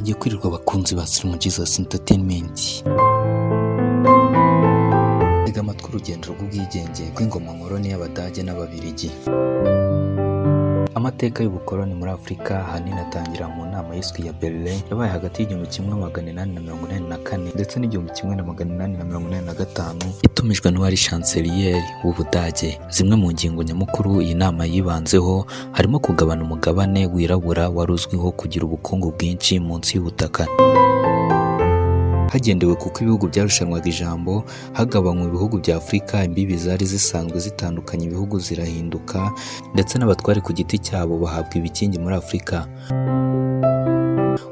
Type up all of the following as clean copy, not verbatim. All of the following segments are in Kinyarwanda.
Mwongeye kwirirwa abakunzi ba Slim Jesus Entertainment. Tega amatwi urugendo rw'ubwigenge rw'ingoma Nkoroni y'Abadage n'Ababiligi. Amateka y'ubukoloni muri Afurika ahanini atangira mu nama y'iswi ya Berlin yabaye hagati y'1884 ndetse n'1885 itumijwe n'uwari chancelier w'Ubudage. Zimwe mu ngingo nyamukuru iyi nama yibanzeho harimo kugabana umugabane wirabura wari uzwiho kugira ubukungu bwinshi munsi y'ubutaka. Hagendewe kuko ibihugu byarushanwaga ijambo, hagabanywe ibihugu bya Afurika, imbibi zari zisanzwe zitandukanye ibihugu zirahinduka, ndetse n'abatwari ku giti cyabo bahabwa ibikingi muri Afurika.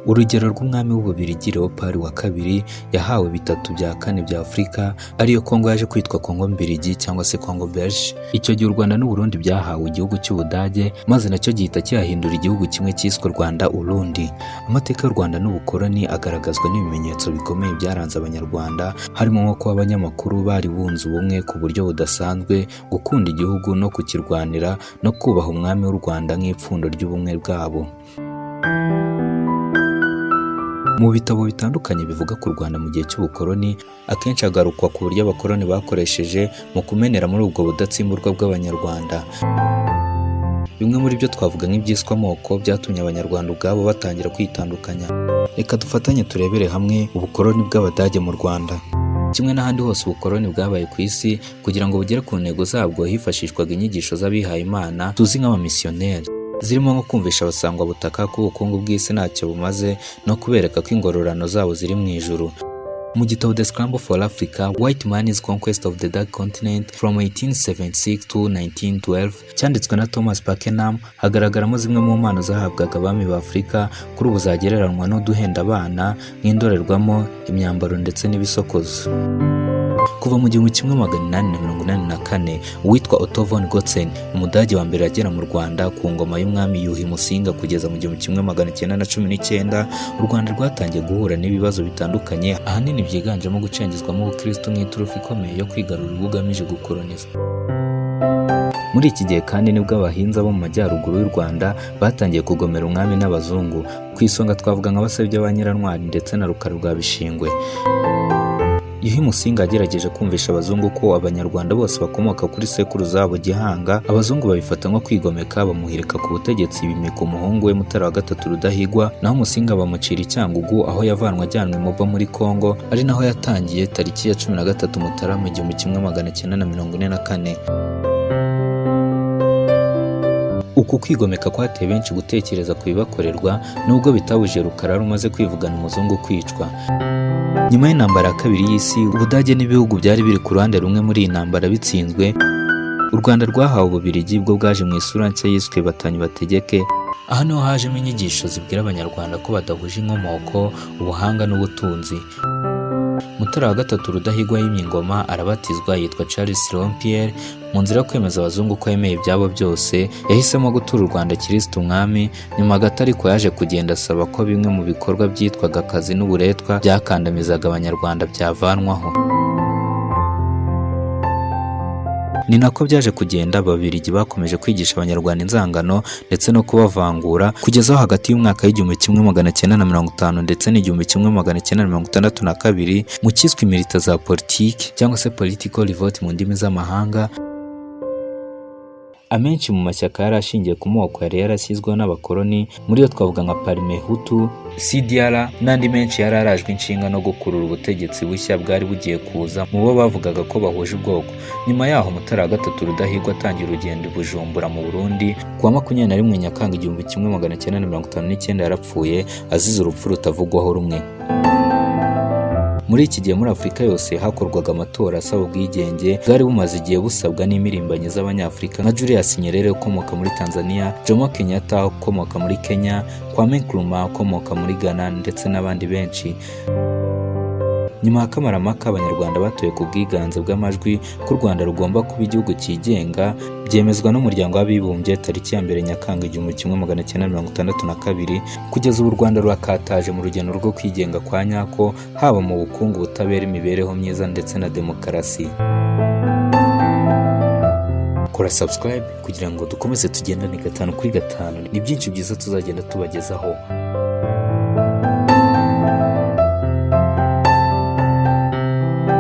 Urugero rw'umwami w'Ububiligi Leopold wa kabiri yahawe 3/4 bya Afurika, ariyo Kongo yaje kwitwa Kongo Mbiligi cyangwa se Kongo Belge. Icyo gihe u Rwanda n'u Burundi byahawe igihugu cy'Ubudage, maze nacyo gihita cyahindura igihugu kimwe cyiswe Rwanda Urundi. Amateka y'u Rwanda n'ubukoloni agaragazwa n'ibimenyetso bikomeye byaranze Abanyarwanda, harimo nko kuba abanyamakuru bari bunze ubumwe ku buryo budasanzwe, gukunda igihugu no kukirwanira, no kubaha umwami w'u Rwanda nk'ipfundo ry'ubumwe bwabo. Mu bitabo bitandukanye bivuga ku Rwanda mu gihe cy'ubukoloni, akenshi hagarukwa ku buryo abakoloni bakoresheje mu kumenera muri ubwo budatsimburwa bw'Abanyarwanda. Bimwe muri byo twavuga nk'ibyiswe amoko byatumye Abanyarwanda ubwabo batangira kwitandukanya. Reka dufatanye turebere hamwe ubukoloni bw'Abadage mu Rwanda. Kimwe n'ahandi hose ubukoloni bwabaye ku isi, kugira ngo bugere ku ntego zabwo hifashishwaga inyigisho z'abihaye Imana tuzi nk'abamisiyoneri, zirimo nko kumvisha abasangwa butaka ko ubukungu bw'isi ntacyo bumaze, no kubereka ko ingororano zabo ziri mu ijuru. Mu gitabo The Scramble for Africa, White Man's Conquest of the Dark Continent from 1876 to 1912, cyanditswe na Thomas Pakenham, hagaragaramo zimwe mu mpano zahabwaga abami ba Afurika kuri ubu zagereranywa n'uduhenda abana nk'indorerwamo, imyambaro ndetse n'ibisokozo. Kuva mu 1884, uwitwa Otto von Gotzen, Umudage wa mbere agera mu Rwanda ku ngoma y'umwami Yuhi Musinga, kugeza mu 1919, u Rwanda rwatangiye guhura n'ibibazo bitandukanye, ahanini byiganjemo gucengezwamo ubukristo nk'iturufu ikomeye yo kwigarurira ubugamije gukoloniza. Muri iki gihe kandi nibwo abahinza bo mu majyaruguru y'u Rwanda batangiye kugomera umwami n'abazungu. Ku isonga twavuga nk'abasabye ba Nyirantwari ndetse na Rukara rwa Bishingwe. Yuhi Musinga agerageje kumvisha abazungu ko Abanyarwanda bose bakomoka kuri sekuru zabo Gihanga. Abazungu babifata nko kwigomeka, bamuhirika ku butegetsi, bimika umuhungu we Mutara wa gatatu Rudahigwa, naho Musinga bamucira icyangugu, aho yavanwe ajyanwe Moba muri Kongo, ari naho yatangiye tariki ya 13 Mutarama 1944. Uku kwigomeka kwateye benshi gutekereza ku bibakorerwa, nubwo bitabuje Rukara rumaze kwivugana umuzungu kwicwa. Nyuma y'intambara ya kabiri y'isi, Ubudage n'ibihugu byari biri ku ruhande rumwe muri iyi ntambara bitsinzwe. U Rwanda rwahawe Ububiligi bwo bwaje mu isura nshya yiswe Batanyi Bategeke. Aha niho hajemo inyigisho zibwira Abanyarwanda ko badahuje inkomoko, ubuhanga n'ubutunzi. Mutara wa gatatu Rudahigwa yimye ingoma, arabatizwa, yitwa Charles Rompierre. Mu nzira yo kwemeza abazungu ko yemeye ibyabo byose, yahisemo gutura u Rwanda Kristo umwami. Nyuma gato ariko yaje kugenda asaba ko bimwe mu bikorwa byitwaga akazi n'uburetwa byakandamizaga Abanyarwanda byavanwaho. Ni nako byaje kugenda. Ababiligi bakomeje kwigisha Abanyarwanda inzangano ndetse no kubavangura, kugeza aho hagati y'umwaka w'1950 ndetse n'1962 mu cyiswe imirita za politiki cyangwa se political revolt mu ndimi z'amahanga, amenshi mu mashyaka yari ashingiye ku moko yari yarashyizweho n'abakoloni. Muri yo twavuga nka Parme Hutu, CDR n'andi menshi yari arajwe inshinga no gukurura ubutegetsi bushya bwari bugiye kuza mu bo bavugaga ko bahuje ubwoko. Nyuma yaho Mutara wa gatatu Rudahigwa atangira urugendo i Bujumbura mu Burundi. Kuwa 21 Nyakanga 1959 yarapfuye azize urupfu rutavugwaho rumwe. Muri iki gihe muri Afurika yose hakorwaga amatora asaba ubwigenge, bwari bumaze igihe busabwa n'imirimbanyi z'Abanyafurika nka Julius Nyerere ukomoka muri Tanzania, Jomo Kenyatta ukomoka muri Kenya, Kwame Nkrumah ukomoka muri Ghana ndetse n'abandi benshi. Nyuma y'akamaramaka Abanyarwanda batoye ku bwiganze bw'amajwi ko u Rwanda rugomba kuba igihugu cyigenga, byemezwa n'umuryango w'abibumbye tariki ya 1 Nyakanga 1962. Kugeza ubu u Rwanda rurakataje mu rugendo rwo kwigenga kwa nyako, haba mu bukungu, ubutabera, imibereho myiza ndetse na demokarasi. Kora subscribe kugira ngo dukomeze tugendane 5 kuri 5. Ni byinshi byiza tuzagenda tubagezaho.